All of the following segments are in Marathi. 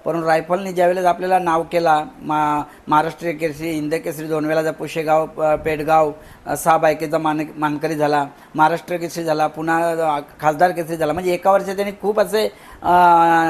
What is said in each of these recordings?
परंतु रायफलने ज्यावेळेस आपल्याला नाव केला, महाराष्ट्र केसरी, हिंद केसरी 2 वेळा पुशेगाव, पेडगाव 6 बायकेचा मानकरी झाला, महाराष्ट्र केसरी झाला, पुन्हा खासदार केसरी झाला, म्हणजे एका वर्षात त्यांनी खूप असे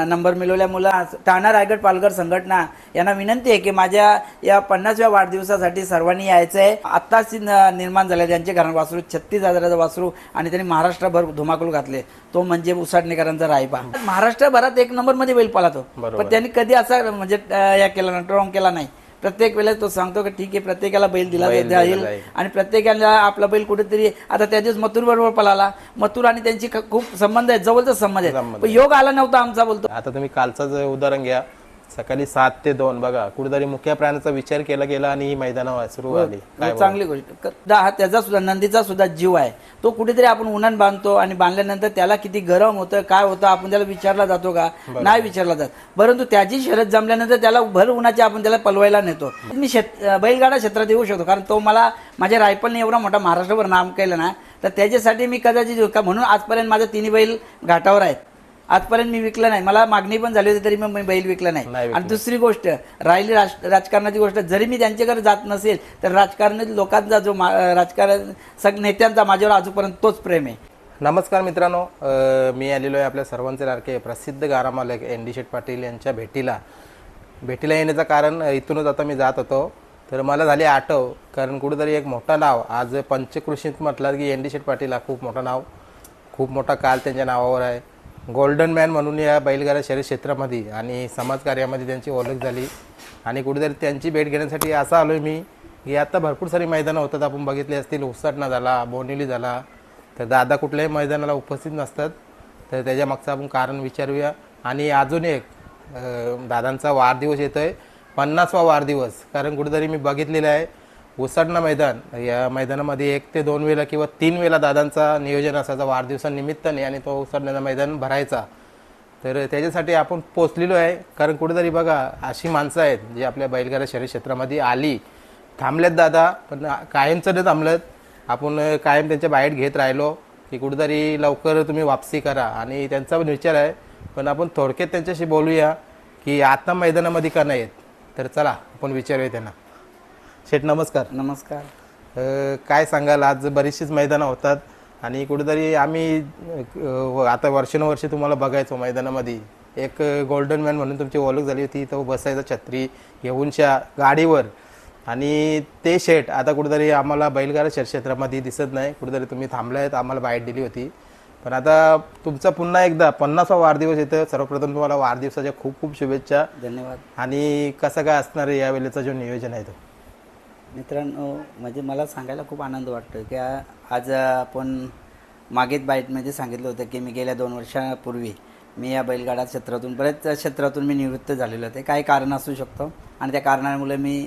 नंबर मिळवल्यामुळं ठाणा, रायगड, पालघर संघटना यांना विनंती आहे की माझ्या या 50व्या वाढदिवसासाठी सर्वांनी यायचं आहे. आत्ताच निर्माण झाले त्यांचे घरात वासरू 36,000चं वासरू आणि त्यांनी महाराष्ट्रभर धुमाकूळ घातले. तो म्हणजे उसाटणेकरांचा रायबा. महाराष्ट्रभरात 1 नंबरमध्ये बैल पळतो, पण त्यांनी कधी असा म्हणजे या केला नाही, ट्रॉंग केला नाही. प्रत्येक वेळेस तो सांगतो की ठीक आहे, प्रत्येकाला बैल दिला जाईल आणि प्रत्येकाला आपला बैल कुठेतरी. आता त्या दिवस मथुर बरोबर पळाला, मथुर आणि त्यांची खूप संबंध आहे, जवळचा संबंध आहे, पण योग आला नव्हता आमचा बोलतो. आता तुम्ही कालचं उदाहरण घ्या, सकाळी 7 ते 2 बघा, कुठेतरी मुख्य प्राण्याचा विचार केला गेला आणि ही मैदानावर सुरू झाली. चांगली गोष्ट. त्याचा सुद्धा नंदीचा सुद्धा जीव आहे, तो कुठेतरी आपण उन्हान बांधतो आणि बांधल्यानंतर त्याला किती गरम होतं, काय होतं, आपण त्याला विचारला जातो का? नाही विचारला जात. परंतु त्याची शर्यत जमल्यानंतर त्याला भर उन्हाची आपण त्याला पलवायला नेतो. मी बैलगाडा क्षेत्रात येऊ शकतो, कारण तो मला माझ्या रायफलने एवढा मोठा महाराष्ट्रभर नाम केलं ना, तर त्याच्यासाठी मी कदाचित म्हणून आजपर्यंत माझे 3 बैल घाटावर आहेत. आजपर्यंत मी विकलं नाही, मला मागणी पण झाली होती तरी मी बैल विकला नाही. आणि दुसरी गोष्ट राहिली राजकारणाची गोष्ट, जरी मी त्यांच्याकडे जात नसेल तर राजकारणातील लोकांचा जो राजकारण नेत्यांचा माझ्यावर अजूनपर्यंत तोच प्रेम आहे. नमस्कार मित्रांनो, मी आलेलो आहे आपल्या सर्वांचे लाडके प्रसिद्ध गारा मालक एन.डी. शेठ पाटील यांच्या भेटीला येण्याचं कारण इथूनच आता मी जात होतो तर मला झाली आठव, कारण कुठेतरी एक मोठं नाव आज पंचकृषीत म्हटलं की एन.डी. शेठ पाटील हा खूप मोठं नाव, खूप मोठा काल त्यांच्या नावावर आहे. गोल्डन मॅन म्हणून या बैलगाडा शर्यत क्षेत्रामध्ये आणि समाजकार्यामध्ये त्यांची ओळख झाली आणि कुठेतरी त्यांची भेट घेण्यासाठी असं आलो आहे मी की आता भरपूर सारी मैदानं होतात, आपण बघितले असतील, उसाटणा झाला, बोनिवली झाला, तर दादा कुठल्याही मैदानाला उपस्थित नसतात. तर त्याच्या मागचं आपण कारण विचारूया. आणि अजून एक दादांचा वाढदिवस येतो आहे, 50वा वाढदिवस. कारण कुठेतरी मी बघितलेलं आहे उसाटणा मैदान, या मैदानामध्ये 1 ते 2 वेळा किंवा 3 वेळा दादांचा नियोजन असायचा वाढदिवसानिमित्ताने आणि तो उसाटण्याचा मैदान भरायचा. तर त्याच्यासाठी आपण पोचलेलो आहे, कारण कुठेतरी बघा अशी माणसं आहेत जी आपल्या बैलगाडा शर्यत क्षेत्रामध्ये आली, थांबलेत दादा, पण कायमचं नाही थांबलेत. आपण कायम त्यांच्या बाहेर घेत राहिलो की कुठेतरी लवकर तुम्ही वापसी करा आणि त्यांचा पण विचार आहे. पण आपण थोडक्यात त्यांच्याशी बोलूया की आता मैदानामध्ये का नाही आहेत. तर चला आपण विचारूया त्यांना. शेठ नमस्कार. नमस्कार. काय सांगाल, आज बरीचशीच मैदानं होतात आणि कुठेतरी आम्ही आता वर्षानुवर्षे तुम्हाला बघायचो मैदानामध्ये, एक गोल्डन मॅन म्हणून तुमची ओळख झाली होती, तो बसायचा छत्री घेऊनच्या गाडीवर, आणि ते शेठ आता कुठेतरी आम्हाला बैलगाडा शर्यत क्षेत्रामध्ये दिसत नाही. कुठेतरी तुम्ही थांबलायत, आम्हाला बाईट दिली होती. पण आता तुमचा पुन्हा एकदा 50वा वाढदिवस येतं. सर्वप्रथम तुम्हाला वाढदिवसाच्या खूप खूप शुभेच्छा. धन्यवाद. आणि कसं काय असणार आहे यावेळेचा जो नियोजन आहे तो? मित्रांनो, म्हणजे मला सांगायला खूप आनंद वाटतो की आज आपण मागेच बाईटमध्ये सांगितलं होतं की मी गेल्या 2 वर्षापूर्वी मी या बैलगाडा क्षेत्रातून बऱ्याच क्षेत्रातून मी निवृत्त झालेलो होते. काही कारण असू शकतो आणि त्या कारणामुळे मी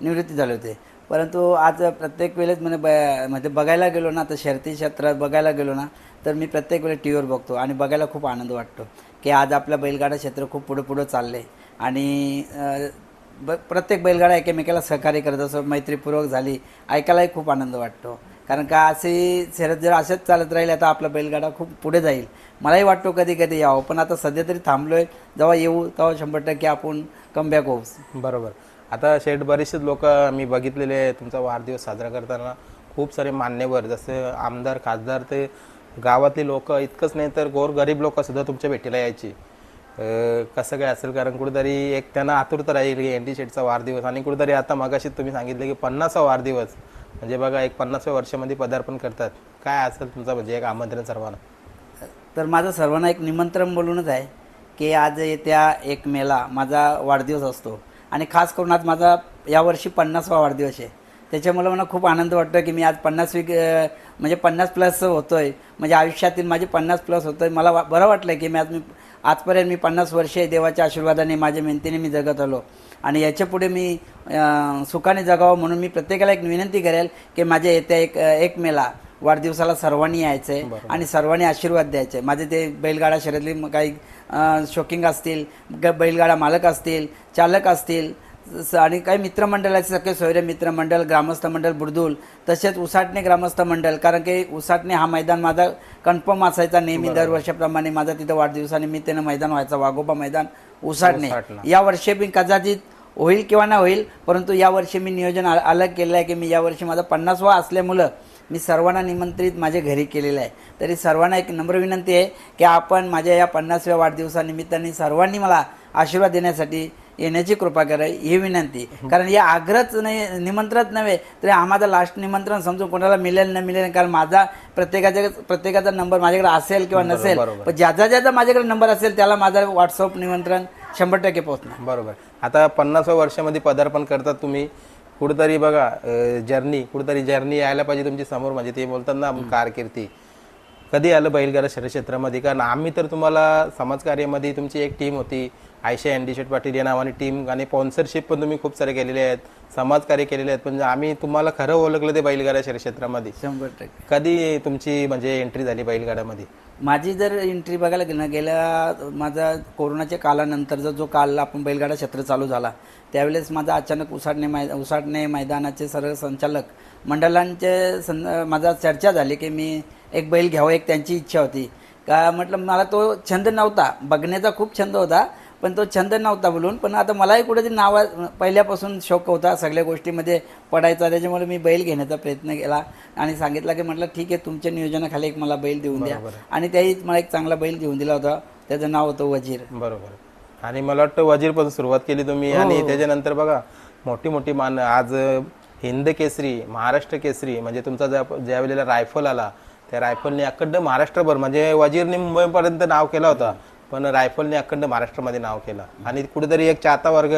निवृत्ती झाले होते. परंतु आज प्रत्येक वेळेस म्हणजे बघायला गेलो ना, तर शर्यती क्षेत्रात बघायला गेलो ना, तर मी प्रत्येक वेळेस टी व्हीवर बघतो आणि बघायला खूप आनंद वाटतो की आज आपलं बैलगाडा क्षेत्र खूप पुढं चाललं आहे आणि प्रत्येक बैलगाडा एकमेकाला सहकार्य करत असं मैत्रीपूर्वक झाली, ऐकायलाही खूप आनंद वाटतो. कारण का अशी शर्यत जर असेच चालत राहील तर आपला बैलगाडा खूप पुढे जाईल. मलाही वाटतो कधी कधी यावं, पण आता सध्या तरी थांबलो आहे. जेव्हा येऊ तेव्हा 100% आपण कमबॅक होऊ. बरोबर. आता शेठ बरेचसे लोक मी बघितलेले तुमचा वाढदिवस साजरा करताना, खूप सारे मान्यवर जसे आमदार, खासदार, ते गावातली लोक इतकंच नाही तर गोरगरीब लोकसुद्धा तुमच्या भेटीला यायची. कसं काय असेल, कारण कुठेतरी एक त्यांना आतुरता राहील की एन.डी. शेठचा वाढदिवस, आणि कुठेतरी आता मगाशी तुम्ही सांगितलं की 50वा वाढदिवस, म्हणजे बघा एक 50व्या वर्षामध्ये पदार्पण करतात. काय असेल तुमचं म्हणजे एक आमंत्रण सर्वांना? तर माझं सर्वांना एक निमंत्रण बोलूनच आहे की आज येत्या 1 मेला माझा वाढदिवस असतो आणि खास करून आज माझा यावर्षी 50वा वाढदिवस आहे. त्याच्यामुळे मला खूप आनंद वाटतो की मी आज 50+ होतो आहे, म्हणजे आयुष्यातील माझे 50+ होतो आहे. मला बरं वाटलं की आजपर्यंत मी 50 वर्षे देवाच्या आशीर्वादाने, माझ्या मेहनतीने मी जगत आलो आणि याच्यापुढे मी सुखाने जगावं. म्हणून मी प्रत्येकाला एक विनंती करेल की माझ्या येत्या 1 मेला वाढदिवसाला सर्वांनी यायचं आहे आणि सर्वांनी आशीर्वाद द्यायचे. माझे ते बैलगाडा शर्यतले काही शौकिंग असतील, बैलगाडा मालक असतील, चालक असतील, आणि काही मित्रमंडळाचे सगळे सोयरे मित्रमंडळ, ग्रामस्थ मंडळ बुडदुल, तसेच उसाटणे ग्रामस्थ मंडळ, कारण की उसाटणे हा मैदान माझा कन्फर्म असायचा नेहमी दरवर्षाप्रमाणे माझा तिथं वाढदिवसानिमित्तानं मैदान व्हायचा, वाघोबा मैदान उसाटणे. यावर्षी मी कदाचित होईल किंवा नाही होईल, परंतु यावर्षी मी नियोजन अलग केलं आहे की मी यावर्षी माझा 50वा असल्यामुळं मी सर्वांना निमंत्रित माझ्या घरी केलेलं आहे. तरी सर्वांना एक नम्र विनंती आहे की आपण माझ्या या 50व्या वाढदिवसानिमित्ताने सर्वांनी मला आशीर्वाद देण्यासाठी येण्याची कृपा करा, ही विनंती. कारण या आग्रहच नाही, निमंत्रणच नव्हे तरी आम्हाला लास्ट निमंत्रण समजून कोणाला मिळेल न मिळेल, कारण माझा प्रत्येकाचा नंबर माझ्याकडे असेल किंवा नसेल, पण ज्याचा माझ्याकडे नंबर असेल त्याला माझा व्हॉट्सअप निमंत्रण 100% पोहोचणार. बरोबर. आता 50व्या वर्षामध्ये पदार्पण करतात तुम्ही, कुठेतरी बघा कुठेतरी जर्नी यायला पाहिजे तुमची समोर, म्हणजे ते बोलतात ना कारकिर्दी. कधी आलं बैलगाडा शर्यत क्षेत्रामध्ये? कारण आम्ही तर तुम्हाला समाजकार्यामध्ये तुमची एक टीम होती, आयशा एनडी शेट पाटील या नावाने टीम, आणि स्पॉन्सरशिप पण तुम्ही खूप सारे केलेले आहेत, समाजकार्य केलेले आहेत, पण आम्ही तुम्हाला खरं ओळखलं ते बैलगाडा शर्यत क्षेत्रामध्ये. 100%. कधी तुमची म्हणजे एंट्री झाली बैलगाड्यामध्ये? माझी जर एंट्री बघायला गेलं ना, गेल्या माझा कोरोनाच्या कालानंतरचा जो काल आपण बैलगाडा क्षेत्र चालू झाला त्यावेळेस माझा अचानक उसाटणे मैदानाचे सर्व संचालक मंडळांचे माझा चर्चा झाली की मी एक बैल घ्यावं, एक त्यांची इच्छा होती. का म्हटलं मला तो छंद नव्हता, बघण्याचा खूप छंद होता पण तो छंद नव्हता बोलून, पण आता मलाही कुठेतरी पहिल्यापासून शौक होता, सगळ्या गोष्टीमध्ये पडायचा, त्याच्यामुळे मी बैल घेण्याचा प्रयत्न केला आणि सांगितलं की म्हटलं ठीक आहे तुमच्या नियोजनाखाली एक मला बैल देऊन द्या. आणि त्याही मला एक चांगला बैल देऊन दिला होता, त्याचं नाव होतं वजीर. बरोबर. आणि मला वाटतं वजीरपासून सुरुवात केली तुम्ही, आणि त्याच्यानंतर बघा मोठी मोठी मान, आज हिंद केसरी, महाराष्ट्र केसरी, म्हणजे तुमचा ज्या वेळेला रायफल आला त्या रायफलने अखंड महाराष्ट्रभर, म्हणजे वजीरने मुंबईपर्यंत नाव केला होता पण रायफलने अखंड महाराष्ट्रामध्ये नाव केलं. आणि कुठेतरी एक चाहता वर्ग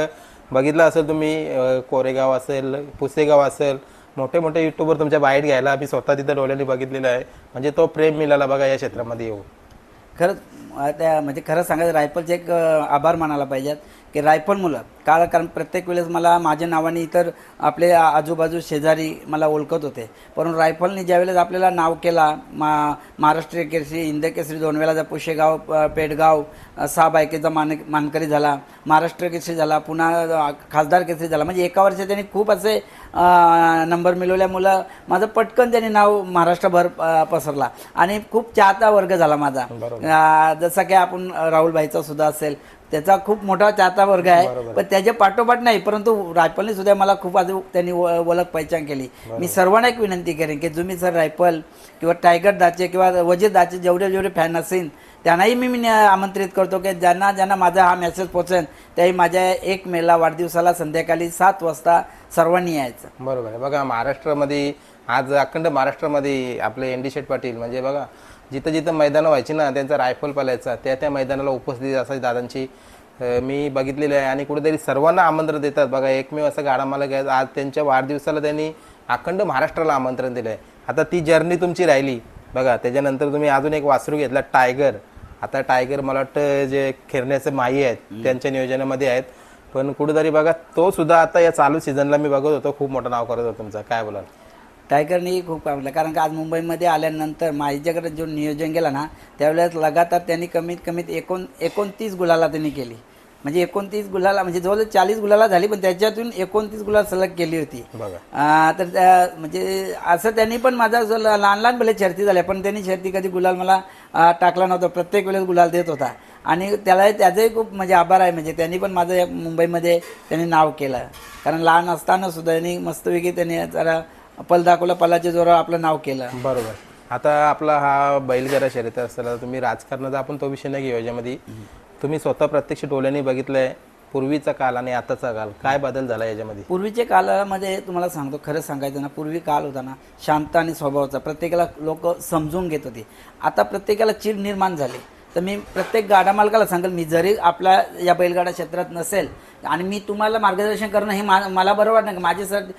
बघितला असेल तुम्ही, कोरेगाव असेल, पुसेगाव असेल, मोठे मोठे युट्यूबर तुमच्या बाईट घ्यायला आम्ही स्वतः तिथं डोळ्यांनी बघितलेलं आहे. म्हणजे तो प्रेम मिळाला बघा या क्षेत्रामध्ये येऊन. खरंच म्हणजे खरं सांगायचं रायफलचे एक आभार मानायला पाहिजेत की रायफल मुलं कारण प्रत्येक वेळेस मला माझ्या नावाने इतर आपले आजूबाजू शेजारी मला ओळखत होते, परंतु रायफलने ज्यावेळेस आपल्याला नाव केला, महाराष्ट्रीय केसरी, हिंद केसरी 2 वेळाचा, पुशेगाव, पेडगाव, 6 बायकेचा मानकरी झाला, महाराष्ट्र केसरी झाला, पुन्हा खासदार केसरी झाला, म्हणजे एका वर्षात त्यांनी खूप असे नंबर मिळवल्यामुळं माझं पटकन त्यांनी नाव महाराष्ट्रभर पसरला आणि खूप चाहता वर्ग झाला माझा. जसा की आपण राहुलभाईचा सुद्धा असेल, त्याचा खूप मोठा चाहता वर्ग आहे, पण त्याच्या पाठोपाठ नाही, परंतु रायफलने सुद्धा मला खूप अजून त्यांनी ओळख पहिचान केली. मी सर्वांना एक विनंती करेन की तुम्ही सर रायफल किंवा टायगर दाचे किंवा वजीर दाचे जेवढे फॅन असेल त्यांनाही मी आमंत्रित करतो की ज्यांना माझा हा मेसेज पोहोचेल त्याही माझ्या 1 मेला वाढदिवसाला संध्याकाळी 7 वाजता सर्वांनी यायचं. बरोबर आहे. बघा महाराष्ट्रामध्ये आज अखंड महाराष्ट्रामध्ये आपले एनडी शेट पाटील, म्हणजे बघा जिथं जिथं मैदानं व्हायची ना त्यांचा रायफल पालायचा, त्या मैदानाला उपस्थिती असायची दादांची मी बघितलेली आहे. आणि कुठेतरी सर्वांना आमंत्रण देतात बघा, एकमेव असं गाडा मालक आहे आज त्यांच्या वाढदिवसाला त्यांनी अखंड महाराष्ट्राला आमंत्रण दिलं आहे. आता ती जर्नी तुमची राहिली बघा, त्याच्यानंतर तुम्ही अजून एक वासरू घेतला टायगर. आता टायगर मला वाटतं जे खेळण्याचे माई आहेत त्यांच्या नियोजनामध्ये आहेत, पण कुठेतरी बघा तो सुद्धा आता या चालू सीझनला मी बघत होतो खूप मोठं नाव करत होतं तुमचं, काय बोलाल? टायगरनी खूप काम केलं, कारण का आज मुंबईमध्ये आल्यानंतर माझ्याकडे जो नियोजन केला ना त्यावेळेस लगातार त्यांनी कमीत 29 गुलाला त्यांनी केली, म्हणजे 29 गुलाला म्हणजे जवळजवळ 40 गुलाला झाली, पण त्याच्यातून 29 गुलाल सलग केली होती. तर म्हणजे असं त्यांनी पण माझा लहान भले शर्ती झाल्या पण त्यांनी शर्ती कधी गुलाल मला टाकला नव्हता, प्रत्येक वेळेस गुलाल देत होता आणि त्याचंही खूप म्हणजे आभार आहे. म्हणजे त्यांनी पण माझं मुंबईमध्ये त्यांनी नाव केलं, कारण लहान असताना सुद्धा त्यांनी मस्तपैकी त्यांनी जरा पल दाखवला, पलाच्या जोरावर आपलं नाव केलं. बरोबर. आता आपला हा बैलगाडा शर्यत असताना तुम्ही राजकारणाचा आपण तो विषय नाही घेऊ याच्यामध्ये, तुम्ही स्वतः प्रत्यक्ष डोळ्यांनी बघितलंय पूर्वीचा काल आणि आताचा काल, काय बदल झाला याच्यामध्ये? पूर्वीच्या काळामध्ये तुम्हाला सांगतो, खरं सांगायचं ना, पूर्वी काल होता ना शांत आणि स्वभावाचा, प्रत्येकाला लोक समजून घेत होते. आता प्रत्येकाला चिड निर्माण झाली. तर मी प्रत्येक गाडा मालकाला सांगेल, मी जरी आपल्या या बैलगाडा क्षेत्रात नसेल आणि मी तुम्हाला मार्गदर्शन करणं हे मला बरं वाटतं की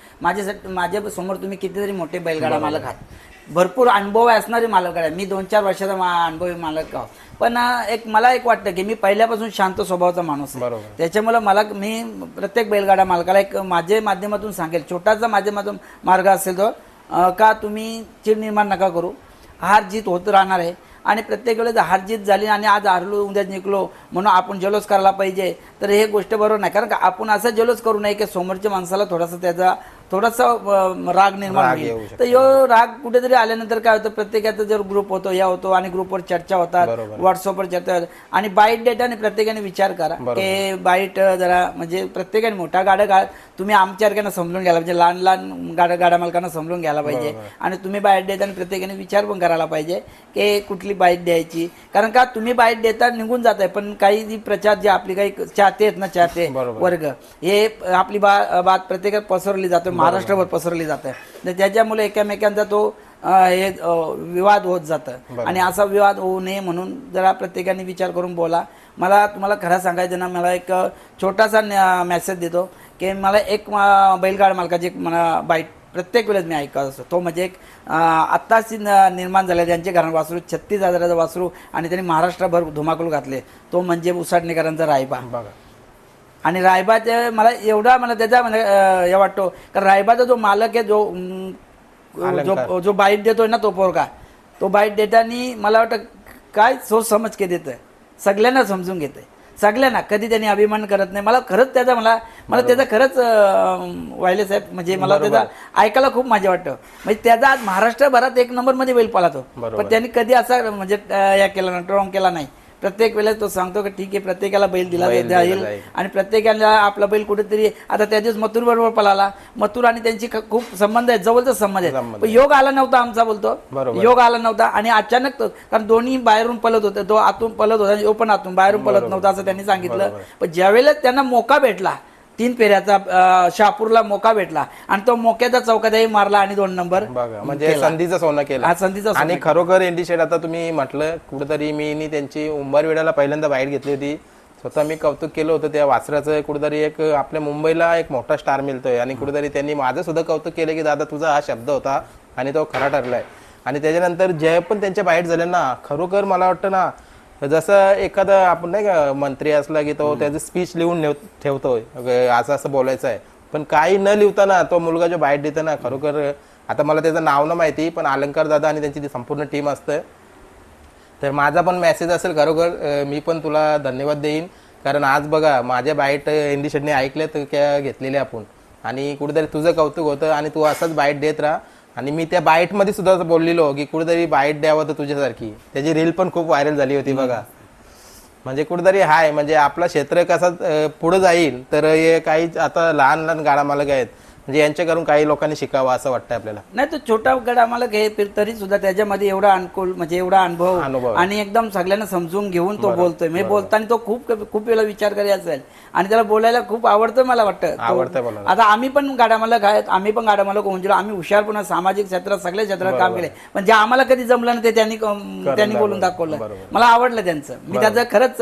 माझ्या समोर तुम्ही कितीतरी मोठे बैलगाडा मालक आहात, भरपूर अनुभव असणारे मालक आहे, मी 2-4 वर्षाचा अनुभवी मालक आहो, पण मला एक वाटतं की मी पहिल्यापासून शांत स्वभावाचा माणूस आहे. त्याच्यामुळे मी प्रत्येक बैलगाडा मालकाला एक माझ्या माध्यमातून सांगेल, छोटासा माध्यमातून मार्ग असेल तो, का तुम्ही चिड निर्माण नका करू, हार जीत होत राहणार आहे आणि प्रत्येक वेळेस हारजीत झाली आणि आज हारलो उद्या जिंकलो म्हणून आपण जल्लोष करायला पाहिजे, तर हे गोष्ट बरोबर नाही. कारण का आपण असं जल्लोष करू नये की समोरच्या माणसाला थोडासा राग निर्माण राग येऊ होईल. शकतो. तर यो राग कुठेतरी आल्यानंतर काय होतं, प्रत्येकाचा जर ग्रुप होतो या होतो आणि ग्रुपवर चर्चा होतात, बरोबर. व्हॉट्सअपवर चर्चा होतात आणि बाईट डेटाने प्रत्येकाने विचार करा की बाईट जरा म्हणजे प्रत्येकाने मोठा गाड्या तुम्ही आमच्यासारख्यांना समजून घ्यायला पाहिजे, लहान लहान गाड्या मालकांना समजून घ्यायला पाहिजे आणि तुम्ही बाईट देताना प्रत्येकाने विचार पण करायला पाहिजे की कुठली बाईट द्यायची. कारण का तुम्ही बाईट देता निघून जात आहे, पण काही जी प्रचार जे आपली काही चाहते आहेत ना, चाहते वर्ग, हे आपली बात प्रत्येकात पसरवली जाते, महाराष्ट्रभर पसरवली जाते. तर त्याच्यामुळे एकमेकांचा तो हे विवाद होत जातं आणि असा विवाद होऊ नये म्हणून जरा प्रत्येकाने विचार करून बोला. मला तुम्हाला खरं सांगायचं ना, मला एक छोटासा मेसेज देतो की मला एक बैलगाडा मालकाची एक मला बाईट प्रत्येक वेळेस मी ऐकत असतो. तो म्हणजे एक आत्ताच निर्माण झाले त्यांच्या घरात वासरू 36,000चं वासरू आणि त्यांनी महाराष्ट्रभर धुमाकूळ घातले, तो म्हणजे उसाटणेकरांचा रायबा. आणि रायबाचे मला त्याचा म्हणजे हे वाटतो कारण रायबाचा जो मालक आहे, जो बाईट देतोय ना, तो पोरगा, तो बाईट देताना मला वाटतं काय सोच समज के देतं, सगळ्यांना समजून घेतंय, सगळ्यांना. कधी त्यांनी अभिमान करत नाही. मला खरंच त्याचा मला त्याचा खरंच वायले साहेब म्हणजे मला त्याचा ऐकायला खूप मजा वाटतं. म्हणजे त्याचा आज महाराष्ट्रभरात 1 नंबरमध्ये बैल पाळतो, पण त्यांनी कधी असा म्हणजे या केला ना, ट्रॉंग केला नाही. प्रत्येक वेळेस तो सांगतो की ठीक आहे, प्रत्येकाला बैल दिला जाईल आणि प्रत्येकाला आपला बैल कुठेतरी. आता त्या दिवस मथुर बरोबर पळाला, मथुर आणि त्यांची खूप संबंध आहे, जवळचा संबंध आहे. पण योग आला नव्हता आमचा, बोलतो योग आला नव्हता आणि अचानक तो, कारण दोन्ही बाहेरून पळत होते, तो आतून पळत होता, यो पण आतून बाहेरून पळत नव्हता असं त्यांनी सांगितलं. पण ज्यावेळेला त्यांना मोका भेटला 3 फेऱ्याचा, शहापूरला मोका भेटला आणि तो मोक्याचा चौकातही मारला आणि 2 नंबर म्हणजे संधीचं सोनं केलं. संधीचा आणि खरोखर एनडी शेठ, आता तुम्ही म्हटलं कुठेतरी मी त्यांची उंबरवेड्याला पहिल्यांदा बाईट घेतली होती, स्वतः मी कौतुक केलं होतं त्या वासराचं. कुठेतरी एक आपल्या मुंबईला एक मोठा स्टार मिळतोय आणि कुठेतरी त्यांनी माझं सुद्धा कौतुक केलं की दादा तुझा हा शब्द होता आणि तो खरा ठरलाय. आणि त्याच्यानंतर जे पण त्यांच्या बाईट झाल्या ना, खरोखर मला वाटतं ना, जसं एखादा आपण नाही का मंत्री असला की तो त्याचं स्पीच लिहून ठेवतोय असं असं बोलायचं आहे, पण काही न लिहिताना तो मुलगा जो बाईट देतो ना, खरोखर आता मला त्याचं नाव न माहिती, पण अलंकार दादा आणि त्यांची ती संपूर्ण टीम असतं. तर माझा पण मेसेज असेल, खरोखर मी पण तुला धन्यवाद देईन. कारण आज बघा माझ्या बाईट एनडी शेठने ऐकल्यात क्या घेतलेले आपण, आणि कुठेतरी तुझं कौतुक होतं आणि तू असाच बाईट देत राहा. आणि मी त्या बाईटमध्ये सुद्धा बोललेलो की कुठेतरी बाईट द्यावं तर तुझ्यासारखी. त्याची रील पण खूप व्हायरल झाली होती बघा. म्हणजे कुठेतरी हाय, म्हणजे आपलं क्षेत्र कसं पुढे जाईल, तर हे काही आता लहान लहान गाडा मालक आहेत, म्हणजे यांच्याकडून काही लोकांनी शिकावं असं वाटतं आपल्याला. नाही, तो छोटा गडा मला तरी सुद्धा त्याच्यामध्ये एवढा अनुकूल म्हणजे एवढा अनुभव आणि एकदम सगळ्यांना समजून घेऊन तो बोलतोय. म्हणजे बोलताना तो खूप वेळा विचार करायचा असेल आणि त्याला बोलायला खूप आवडतं, मला वाटतं आवडतं. आता आम्ही पण गाडा मालक आहेत, आम्ही पण गाडा मालक होऊन गेलो, आम्ही हुशारपणा सामाजिक क्षेत्रात सगळ्या क्षेत्रात काम केले, पण जे आम्हाला कधी जमलं ना ते त्यांनी बोलून दाखवलं. मला आवडलं त्यांचं, मी त्याचं खरंच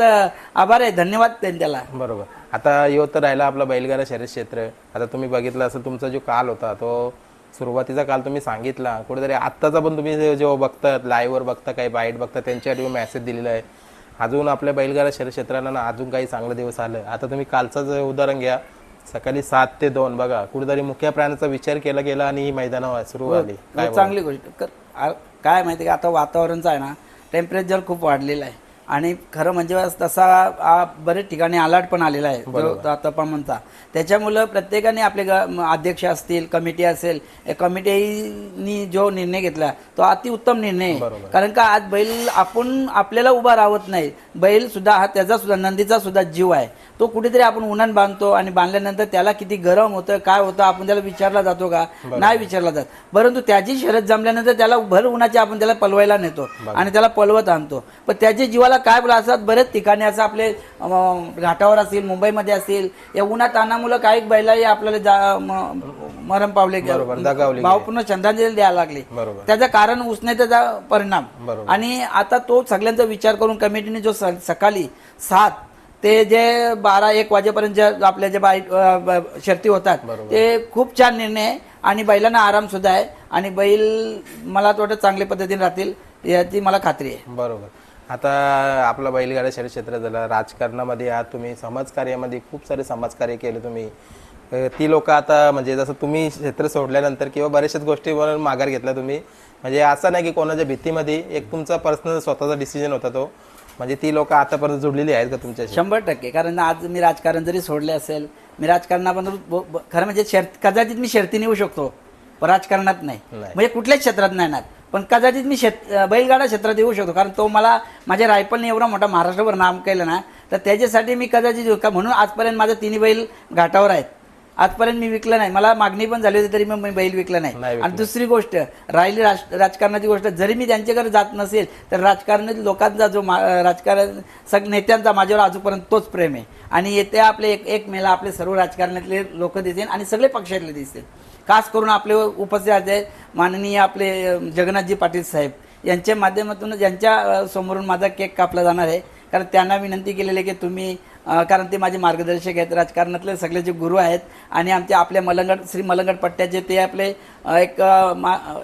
आभार आहे, धन्यवाद त्याला. बरोबर. आता यो तर राहिला आपला बैलगाडा शर्यत क्षेत्र. आता तुम्ही बघितलं असं तुमचा जो काल होता, तो सुरुवातीचा काल तुम्ही सांगितला, कुठेतरी आत्ताचा पण तुम्ही जो बघतात लाईव्हवर बघता, काही बाईट बघता, त्यांच्यासाठी मेसेज दिलेला आहे. अजून आपल्या बैलगाडा शर्यत क्षेत्राला ना अजून काही चांगलं दिवस आलं. आता तुम्ही कालचं उदाहरण घ्या, सकाळी 7 ते 2 बघा, कुठेतरी मुख्या प्राण्याचा विचार केला गेला आणि ही मैदानं सुरू झाली. चांगली गोष्ट. काय माहिती का, आता वातावरणचं आहे ना, टेम्परेचर खूप वाढलेलं आहे आणि खरं म्हणजे तसा बरेच ठिकाणी अलर्ट पण आलेला आहे तापमानाचा. त्याच्यामुळं प्रत्येकाने आपले अध्यक्ष असतील, कमिटी असेल, या कमिटीनी जो निर्णय घेतला तो अतिउत्तम निर्णय आहे. कारण का आज बैल आपल्याला उभा राहत नाही, बैल सुद्धा हा त्याचा सुद्धा नंदीचा सुद्धा जीव आहे. तो कुठेतरी आपण उन्हात बांधतो आणि बांधल्यानंतर त्याला किती गरम होतं, काय होतं, आपण त्याला विचारला जातो का? नाही विचारला जात. परंतु त्याची शर्यत जमल्यानंतर त्याला भर उन्हाची आपण त्याला पलवायला नेतो आणि त्याला पलवत आणतो. पण त्याच्या जीवाला काय बोला, असं बरेच ठिकाणी असं आपले घाटावर असतील, मुंबईमध्ये असतील, या उन्हात ताणामुळे काही बैलाही आपल्याला मरण पावले, भावपूर्ण श्रद्धांजली द्यायला लागली. त्याचं कारण उष्णतेचा परिणाम. आणि आता तो सगळ्यांचा विचार करून कमिटीने जो सकाळी 7 ते जे 12-1 वाजेपर्यंत आपल्या जे शर्ती होतात, ते खूप छान निर्णय आहे आणि बैलांना आराम सुद्धा आहे आणि बैल मला वाटतं चांगल्या पद्धतीने राहतील याची मला खात्री आहे. बरोबर. आता आपला बैलगाडा शर्यत क्षेत्र झाला, राजकारणामध्ये आहात तुम्ही, समाजकार्यामध्ये खूप सारे समाजकार्य केले तुम्ही. ती लोक आता म्हणजे जसं तुम्ही क्षेत्र सोडल्यानंतर किंवा बऱ्याचशाच गोष्टीवर माघार घेतला तुम्ही, म्हणजे असं नाही की कोणाच्या भीतीमध्ये, एक तुमचा पर्सनल स्वतःचा डिसिजन होता तो, म्हणजे ती लोक आतापर्यंत जुडलेली आहेत का तुमच्याशी? 100%. कारण आज मी राजकारण जरी सोडले असेल, मी राजकारणाबद्दल खरं म्हणजे कदाचित मी शर्तीने येऊ शकतो, पण राजकारणात नाही, म्हणजे कुठल्याच क्षेत्रात नाही येणार, पण कदाचित मी बैलगाडा क्षेत्रात येऊ शकतो. कारण तो मला माझ्या रायफलने एवढा मोठा महाराष्ट्रभर नाम केलं ना, तर त्याच्यासाठी मी कदाचित येऊ का, म्हणून आजपर्यंत माझे तिन्ही बैल घाटावर आहेत. आजपर्यंत मी विकलं नाही, मला मागणी पण झाली होती तरी मी बैल विकलं नाही. आणि दुसरी गोष्ट राहिली राजकारणाची गोष्ट, जरी मी त्यांच्याकडे जात नसेल तर राजकारणातील लोकांचा जो राजकारण नेत्यांचा माझ्यावर अजूनपर्यंत तोच प्रेम आहे. आणि येत्या आपले एक मेला आपले सर्व राजकारणातले लोक दिसतील आणि सगळे पक्षातले दिसतील. खास करून आपले उपस्थित आहेत माननीय आपले जगन्नाथजी पाटील साहेब यांच्या माध्यमातून ज्यांच्या समोरून माझा केक कापला जाणार आहे. कारण त्यांना विनंती केलेली आहे की तुम्ही, कारण ते माझे मार्गदर्शक आहेत, राजकारणातले सगळे जे गुरु आहेत आणि आपल्या श्री मलंगड पट्ट्याचे ते आपले एक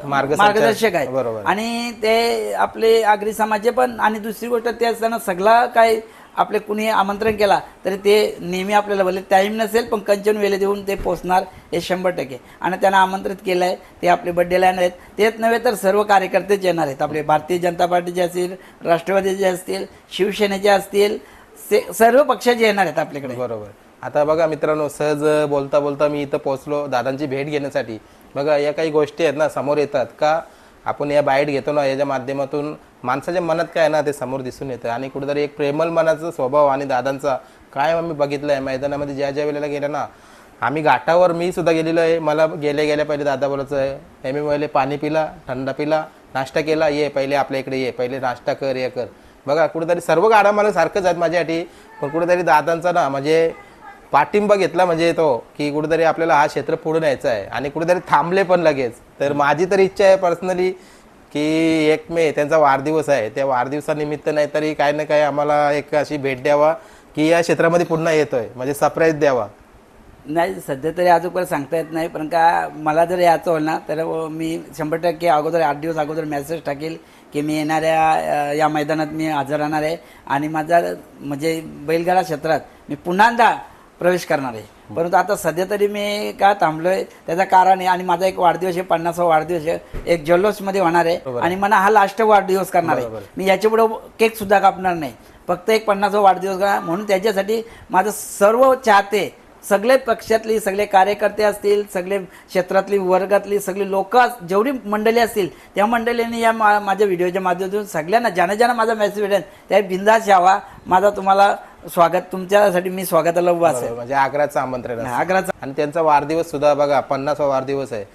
मार्गदर्शक आहेत. आणि ते आपले आगरी समाजाचे पण. आणि दुसरी गोष्ट ते असताना सगळा काय आपले कुणी आमंत्रण केला तरी ते नेहमी आपल्याला बोलले टाईम नसेल पण कंचन वेळे देऊन ते पोचणार हे 100%. आणि त्यांना आमंत्रित केलं आहे. ते आपले बड्डेला येणार आहेत. तेच नव्हे तर सर्व कार्यकर्तेच येणार आहेत. आपले भारतीय जनता पार्टीचे असतील, राष्ट्रवादीचे असतील, शिवसेनेचे असतील, सर्व पक्षाचे येणार आहेत आपल्याकडे. बरोबर. आता बघा मित्रांनो, सहज बोलता बोलता मी इथं पोहोचलो दादांची भेट घेण्यासाठी. बघा या काही गोष्टी आहेत ना समोर येतात का, आपण या बाईट घेतो ना, याच्या माध्यमातून माणसाच्या मनात काय आहे ना ते समोर दिसून येतं. आणि कुठेतरी एक प्रेमल मनाचा स्वभाव आणि दादांचा काय आम्ही बघितलं आहे मैदानामध्ये. ज्या वेळेला गेलं ना आम्ही घाटावर, मी सुद्धा गेलेलो आहे, मला गेल्या पहिले दादा बोलायचं आहे, मी पहिले पाणी पिला, थंडा पिला, नाश्ता केला, ये पहिले आपल्या इकडे ये, पहिले नाश्ता कर, हे कर. बघा कुठेतरी सर्व गाडा मला सारखंच आहेत माझ्यासाठी, पण कुठेतरी दादांचा ना म्हणजे पाठिंबा घेतला म्हणजे तो की कुठेतरी आपल्याला हा क्षेत्र पुढे न्यायचा आहे. आणि कुठेतरी थांबले पण लगेच. तर माझी तर इच्छा आहे पर्सनली की 1 मे त्यांचा वाढदिवस आहे, त्या वाढदिवसानिमित्त नाही तरी काय ना काय आम्हाला एक अशी भेट द्यावा की या क्षेत्रामध्ये पुन्हा येतोय, म्हणजे सरप्राईज द्यावा. नाही सध्या तरी अजूनपर्यंत सांगता येत नाही, पण का मला जर यायचं होईल ना तर मी 100% अगोदर 8 दिवस अगोदर मेसेज टाकेल की मी येणाऱ्या या मैदानात मी हजर राहणार आहे. आणि माझा म्हणजे बैलगाडा क्षेत्रात मी पुन्हांदा प्रवेश करणार आहे. परंतु आता सध्या तरी मी का थांबलोय त्याचं कारण आहे. आणि माझा एक वाढदिवस आहे, 50वा वाढदिवस आहे, एक जल्लोषमध्ये होणार आहे. आणि मला हा लास्ट वाढदिवस करणार आहे. मी याच्यापुढे केक सुद्धा कापणार नाही, फक्त एक 50वा वाढदिवस करा. म्हणून त्याच्यासाठी माझं सर्व चाहते, सगळे पक्षातली सगळे कार्यकर्ते असतील, सगळे क्षेत्रातली वर्गातली सगळी लोक, जेवढी मंडळी असतील त्या मंडळींनी या माझ्या व्हिडिओच्या माध्यमातून सगळ्यांना ज्यांना माझा मेसेज भेटेल त्या बिंदास यावा. माझा तुम्हाला स्वागत, तुमच्यासाठी मी स्वागताला उभा असेल. म्हणजे आग्राचं आमंत्रण, आग्राचा. आणि त्यांचा वाढदिवस सुद्धा बघा 50वा वाढदिवस आहे.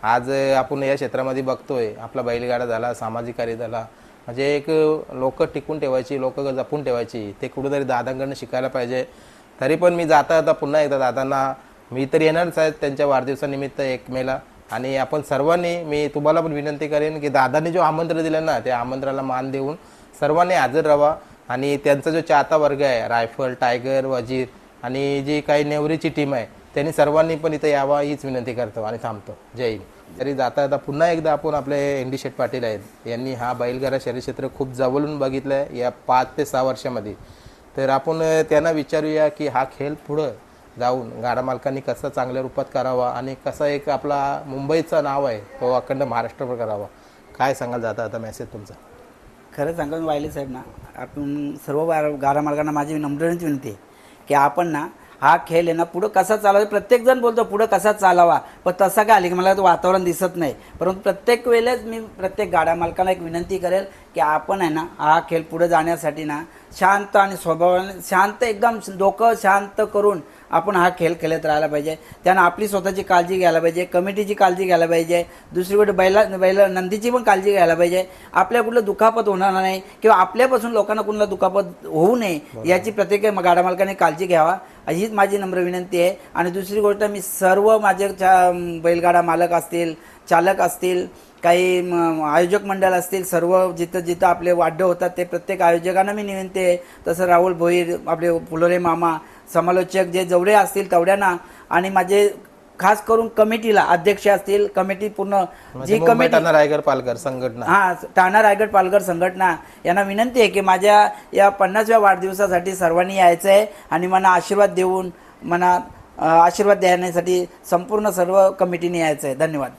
आज आपण या क्षेत्रामध्ये बघतोय आपला बैलगाडा झाला, सामाजिक कार्य झाला, म्हणजे एक लोक टिकून ठेवायची, लोक जपून ठेवायची, ते कुठेतरी दादांकडनं शिकायला पाहिजे. तरी पण मी जाता पुन्हा एकदा दादांना, मी तर येणारच आहे त्यांच्या वाढदिवसानिमित्त 1 मेला. आणि आपण सर्वांनी, मी तुम्हाला पण विनंती करेन की दादांनी जो आमंत्रण दिलं ना त्या आमंत्रणाला मान देऊन सर्वांनी हजर राहावा. आणि त्यांचा जो चाहता वर्ग आहे, रायफल, टायगर, वजीर आणि जी काही नेवरीची टीम आहे, त्यांनी सर्वांनी पण इथं यावा हीच विनंती करतो आणि थांबतो. जय हिंद. तरी जाता पुन्हा एकदा आपण आपले एनडी शेठ पाटील आहेत, यांनी हा बैलगाडा शर्यत क्षेत्र खूप जवळून बघितलं आहे या 5 ते 6 वर्षामध्ये. तर आपण त्यांना विचारूया की हा खेळ पुढं जाऊन गाडा मालकांनी कसा चांगल्या रूपात करावा आणि कसा एक आपला मुंबईचं नाव आहे तो अखंड महाराष्ट्रभर करावा. काय सांगाल जाता आता मेसेज तुमचा? खरं सांगा वाहिले साहेब ना, आपण सर्व गाडा मालकांना माझी नम्रतेची विनंती आहे की आपण ना हा खेळ आहे ना पुढं कसा चालावा. प्रत्येकजण बोलतो पुढं कसा चालावा, पण तसा काय आली की मला तो वातावरण दिसत नाही. परंतु प्रत्येक वेळेस मी प्रत्येक गाड्या मालकाला एक विनंती करेल की आपण आहे ना हा खेळ पुढे जाण्यासाठी ना शांत आणि स्वभावाने शांत, एकदम डोकं शांत करून आपण हा खेळ खेळत राहायला पाहिजे. त्यानं आपली स्वतःची काळजी घ्यायला पाहिजे, कमिटीची काळजी घ्यायला पाहिजे, दुसरी गोष्ट बैला नंदीची पण काळजी घ्यायला पाहिजे. आपल्या कुठलं दुखापत होणार नाही किंवा आपल्यापासून लोकांना कुणाला दुखापत होऊ नये याची प्रत्येक गाडा मालकाने काळजी घ्यावा, हीच माझी नम्र विनंती आहे. आणि दुसरी गोष्ट, मी सर्व माझे बैलगाडा मालक असतील, चालक असतील, काही आयोजक मंडळ असतील, सर्व जिथं आपले वाढ होतात ते प्रत्येक आयोजकांना मी विनंती आहे. तसं राहुल भोईर, आपले फुलोरे मामा, समालोचक जे जेवढे असतील तेवढ्यांना, आणि माझे खास करून कमिटीला अध्यक्ष असतील, कमिटी पूर्ण जी कमिटी ठाणा रायगड पालघर संघटना, हां ठाणा रायगड पालघर संघटना यांना विनंती आहे की माझ्या या 50व्या वाढदिवसासाठी सर्वांनी यायचं आहे आणि मला आशीर्वाद देऊन मला आशीर्वाद देण्यासाठी संपूर्ण सर्व कमिटीने यायचं आहे. धन्यवाद.